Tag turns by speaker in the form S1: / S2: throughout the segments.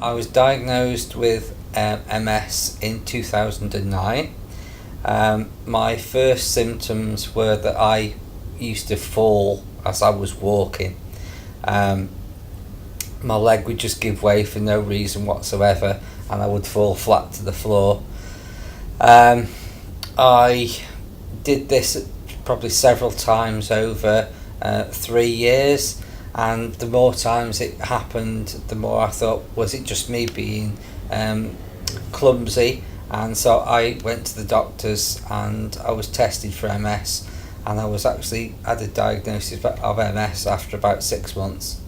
S1: I was diagnosed with MS in 2009. My first symptoms were that I used to fall as I was walking. My leg would just give way for no reason whatsoever, and I would fall flat to the floor. I did this probably several times over 3 years, and the more times it happened, the more I thought, was it just me being clumsy? And so I went to the doctors and I was tested for MS, and I was actually had a diagnosis of MS after about 6 months.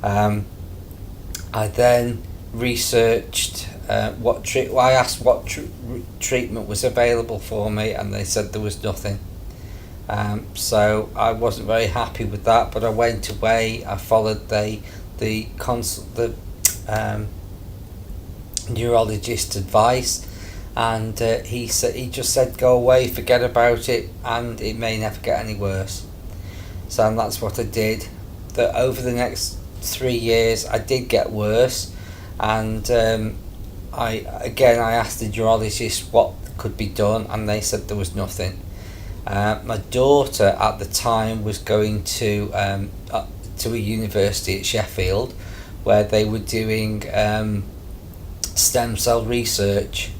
S1: I then researched I asked what treatment was available for me, and they said there was nothing. So I wasn't very happy with that, but I went away. I followed the neurologist's advice, and he just said go away, forget about it, and it may never get any worse. So and that's what I did. That over the next 3 years I did get worse, and I asked the neurologist what could be done, and they said there was nothing. My daughter at the time was going to a university at Sheffield, where they were doing stem cell research.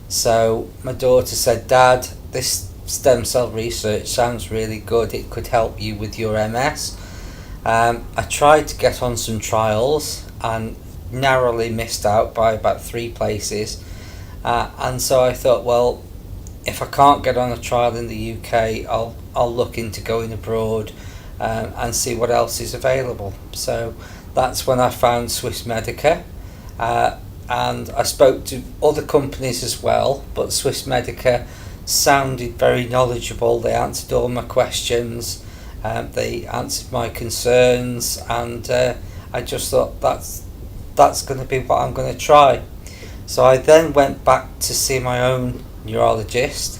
S1: So my daughter said, "Dad, this stem cell research sounds really good. It could help you with your MS." I tried to get on some trials and narrowly missed out by about 3 places, and so I thought, well, if I can't get on a trial in the UK, I'll look into going abroad and see what else is available. So that's when I found Swiss Medica, and I spoke to other companies as well, but Swiss Medica sounded very knowledgeable. They answered all my questions, they answered my concerns, and I just thought that's going to be what I'm going to try. So I then went back to see my own neurologist,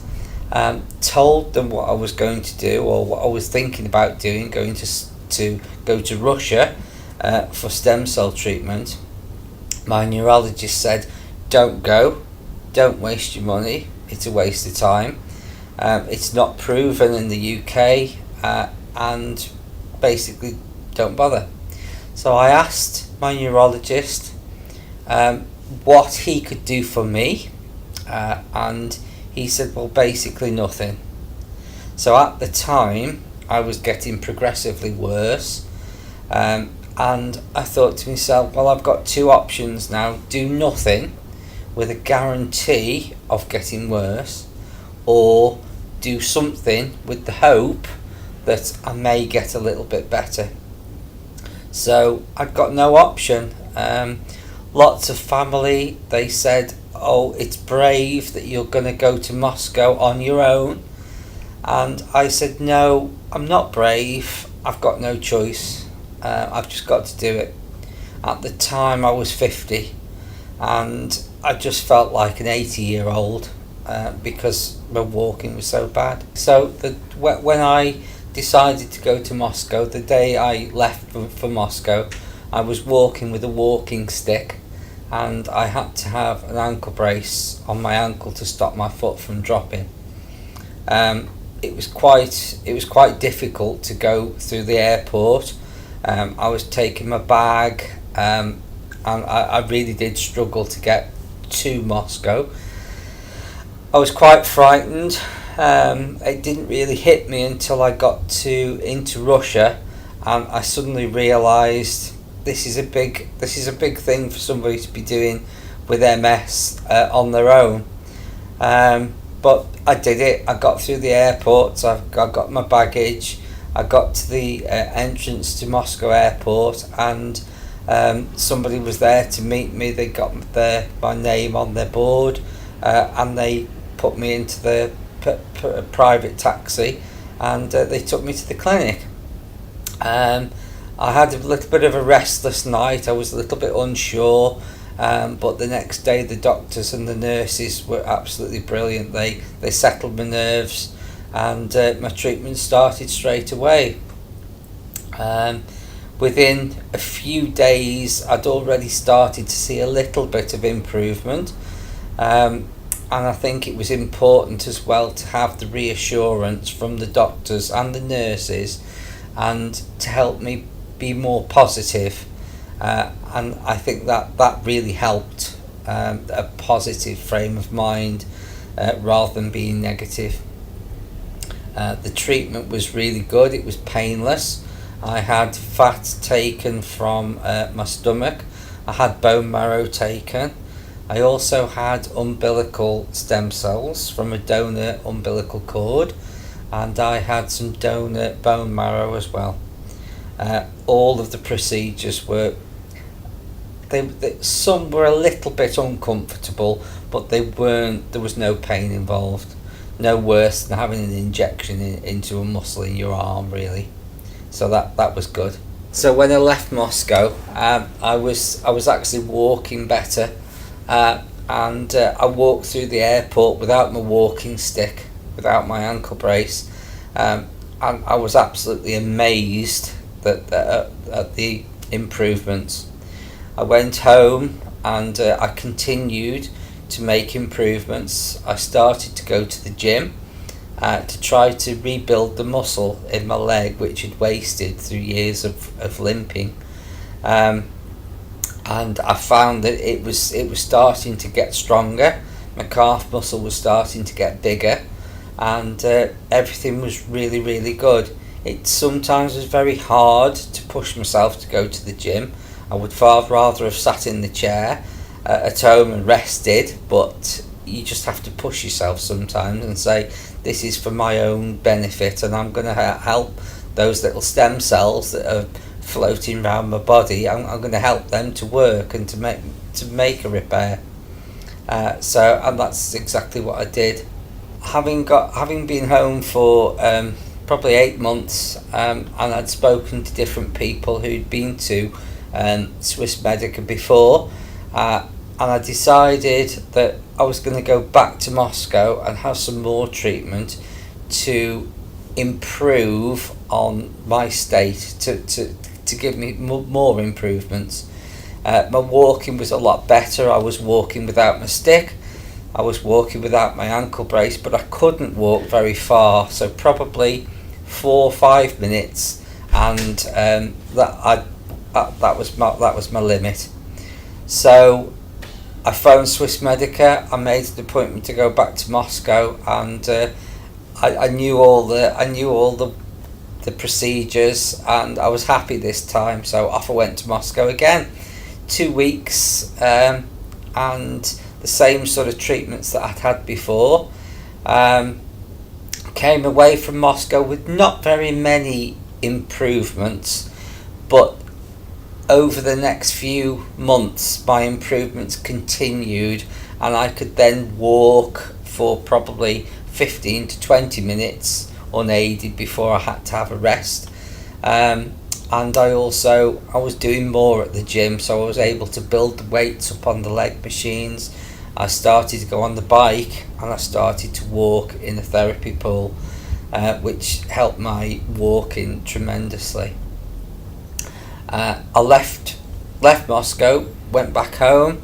S1: told them what I was going to do, or what I was thinking about doing, going to go to Russia for stem cell treatment. My neurologist said, don't go, don't waste your money, it's a waste of time, it's not proven in the UK, and basically don't bother. So I asked my neurologist what he could do for me, and he said, well, basically nothing. So at the time I was getting progressively worse, and I thought to myself, well, I've got 2 options now: do nothing with a guarantee of getting worse, or do something with the hope that I may get a little bit better. So I'd got no option. Lots of family, they said, oh, it's brave that you're going to go to Moscow on your own. And I said, no, I'm not brave, I've got no choice, I've just got to do it. At the time I was 50, and I just felt like an 80-year-old because my walking was so bad. So when I decided to go to Moscow, the day I left for Moscow, I was walking with a walking stick, and I had to have an ankle brace on my ankle to stop my foot from dropping. It was quite difficult to go through the airport. I was taking my bag, and I really did struggle to get to Moscow. I was quite frightened. It didn't really hit me until I got into Russia, and I suddenly realised this is a big thing for somebody to be doing with MS on their own. But I did it. I got through the airport. I got my baggage. I got to the entrance to Moscow airport, and somebody was there to meet me. They got my name on their board, and they put me into the private taxi, and they took me to the clinic. I had a little bit of a restless night. I was a little bit unsure, but the next day the doctors and the nurses were absolutely brilliant. They settled my nerves, and my treatment started straight away. within a few days I'd already started to see a little bit of improvement, and I think it was important as well to have the reassurance from the doctors and the nurses, and to help me be more positive, and I think that really helped, a positive frame of mind rather than being negative. The treatment was really good. It was painless. I had fat taken from my stomach. I had bone marrow taken. I also had umbilical stem cells from a donor umbilical cord, and I had some donor bone marrow as well. All of the procedures were, some were a little bit uncomfortable, but they weren't. There was no pain involved. No worse than having an injection into a muscle in your arm, really. So that was good. So when I left Moscow, I was actually walking better, and I walked through the airport without my walking stick, without my ankle brace, and I was absolutely amazed at the improvements. I went home and I continued to make improvements. I started to go to the gym to try to rebuild the muscle in my leg, which had wasted through years of limping, and I found that it was starting to get stronger. My calf muscle was starting to get bigger, and everything was really, really good. It sometimes was very hard to push myself to go to the gym. I would far rather have sat in the chair at home and rested, but you just have to push yourself sometimes and say, this is for my own benefit, and I'm going to help those little stem cells that are floating around my body. I'm going to help them to work and to make a repair. So, and that's exactly what I did. Having been home for probably 8 months, and I'd spoken to different people who'd been to Swissmedica before, and I decided that I was going to go back to Moscow and have some more treatment to improve on my state, to give me more improvements. My walking was a lot better. I was walking without my stick. I was walking without my ankle brace, but I couldn't walk very far, so probably 4 or 5 minutes, and that was my limit. So I phoned Swissmedica. I made an appointment to go back to Moscow, and I knew all the procedures, and I was happy this time. So off I went to Moscow again. 2 weeks, and the same sort of treatments that I'd had before. Came away from Moscow with not very many improvements, but over the next few months my improvements continued, and I could then walk for probably 15 to 20 minutes unaided before I had to have a rest. And I was doing more at the gym, so I was able to build the weights up on the leg machines. I started to go on the bike, and I started to walk in the therapy pool, which helped my walking tremendously. I left Moscow, went back home,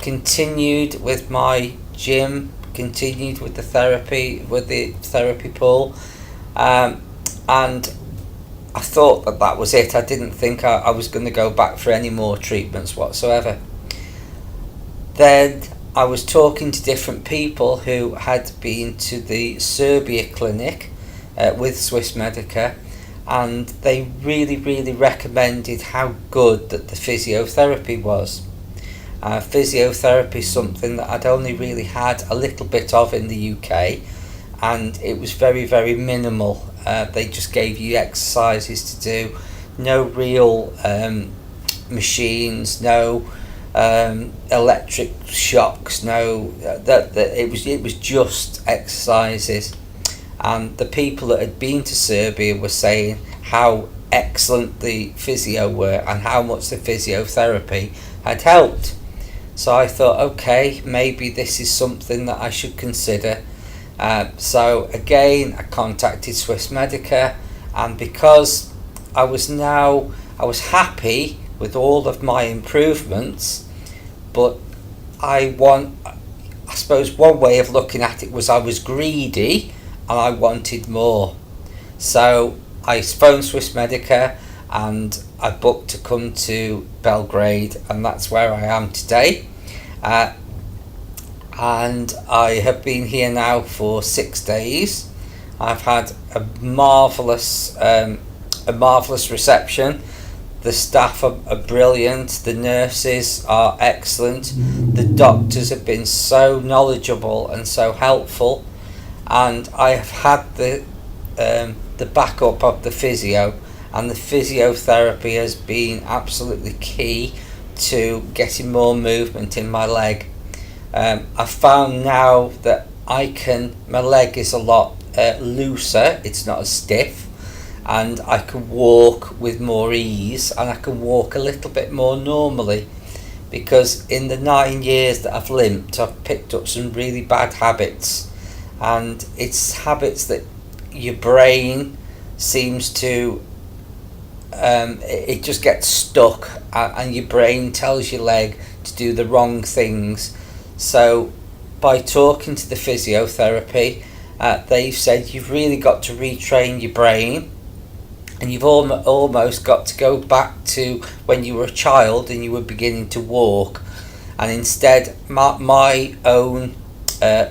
S1: continued with my gym, continued with the therapy pool, and I thought that was it. I didn't think I was going to go back for any more treatments whatsoever. Then I was talking to different people who had been to the Serbia clinic with Swissmedica, and they really, really recommended how good that the physiotherapy was. Physiotherapy is something that I'd only really had a little bit of in the UK, and it was very, very minimal. They just gave you exercises to do, no real machines, no electric shocks, it was just exercises. And the people that had been to Serbia were saying how excellent the physio were and how much the physiotherapy had helped. So I thought, okay, maybe this is something that I should consider. So again, I contacted Swissmedica, and because I was I was happy with all of my improvements, but I suppose one way of looking at it was I was greedy and I wanted more. So I phoned Swissmedica and I booked to come to Belgrade, and that's where I am today. And I have been here now for 6 days. I've had a marvellous reception. The staff are brilliant. The nurses are excellent. The doctors have been so knowledgeable and so helpful, and I have had the backup of the physio, and the physiotherapy has been absolutely key to getting more movement in my leg. I've found now that my leg is a lot looser. It's not as stiff, and I can walk with more ease, and I can walk a little bit more normally, because in the 9 years that I've limped, I've picked up some really bad habits, and it's habits that your brain seems to it just gets stuck, and your brain tells your leg to do the wrong things. So by talking to the physiotherapy, they've said you've really got to retrain your brain, and you've almost got to go back to when you were a child and you were beginning to walk. And instead, my own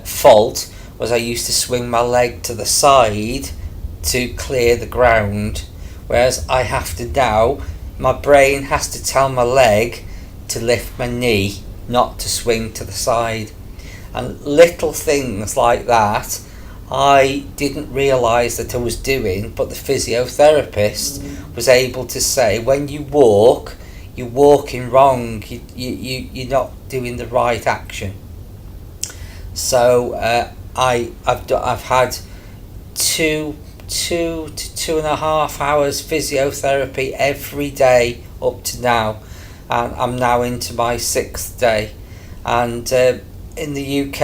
S1: fault was I used to swing my leg to the side to clear the ground, whereas I have to now, my brain has to tell my leg to lift my knee, not to swing to the side. And little things like that I didn't realise that I was doing, but the physiotherapist was able to say, when you walk, you're walking wrong, you're not doing the right action. So I've had 2 to 2.5 hours physiotherapy every day up to now, and I'm now into my 6th day. And in the UK,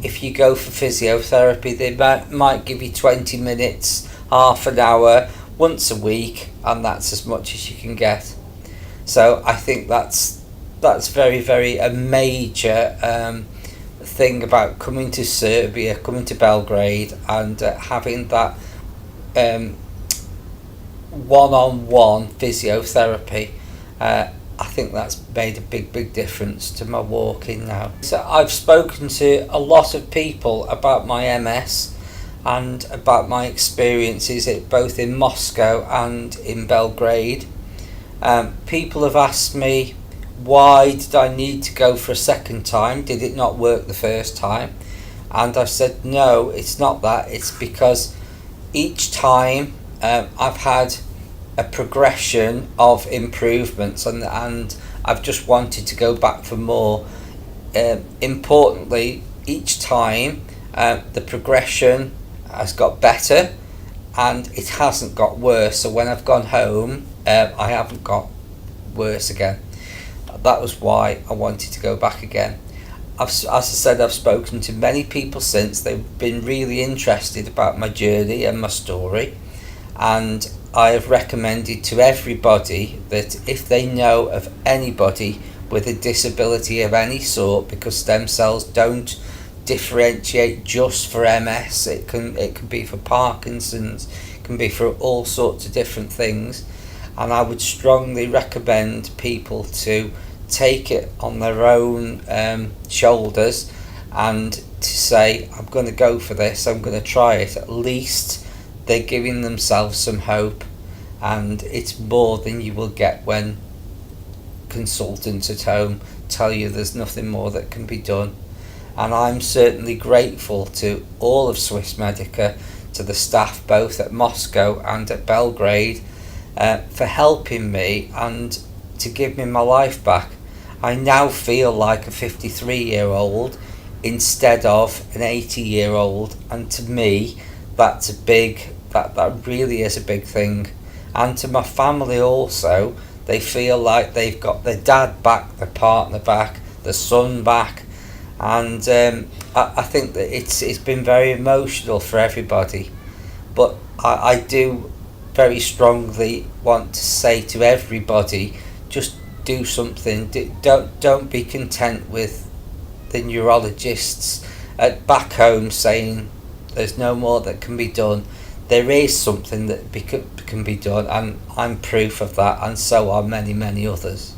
S1: if you go for physiotherapy, they might give you 20 minutes, half an hour, once a week, and that's as much as you can get. So I think that's very, very a major thing about coming to Serbia, coming to Belgrade, and having that one-on-one physiotherapy. I think that's made a big difference to my walking now. So I've spoken to a lot of people about my MS and about my experiences both in Moscow and in Belgrade. People have asked me, why did I need to go for a second time? Did it not work the first time? And I've said, no, it's not that. It's because each time I've had a progression of improvements, and I've just wanted to go back for more. Importantly, each time the progression has got better and it hasn't got worse. So when I've gone home, I haven't got worse again. That was why I wanted to go back again. As I said, I've spoken to many people since. They've been really interested about my journey and my story, and I have recommended to everybody that if they know of anybody with a disability of any sort, because stem cells don't differentiate just for MS, it can be for Parkinson's, it can be for all sorts of different things, and I would strongly recommend people to take it on their own shoulders and to say, I'm going to go for this, I'm going to try it. At least they're giving themselves some hope, and it's more than you will get when consultants at home tell you there's nothing more that can be done. And I'm certainly grateful to all of Swissmedica, to the staff both at Moscow and at Belgrade, for helping me and to give me my life back. I now feel like a 53-year-old instead of an 80-year-old, and to me that's that really is a big thing. And to my family also, they feel like they've got their dad back, their partner back, their son back, and I think that it's been very emotional for everybody. But I do very strongly want to say to everybody, just do something. Don't be content with the neurologists at back home saying there's no more that can be done. There is something that can be done, and I'm proof of that, and so are many, many others.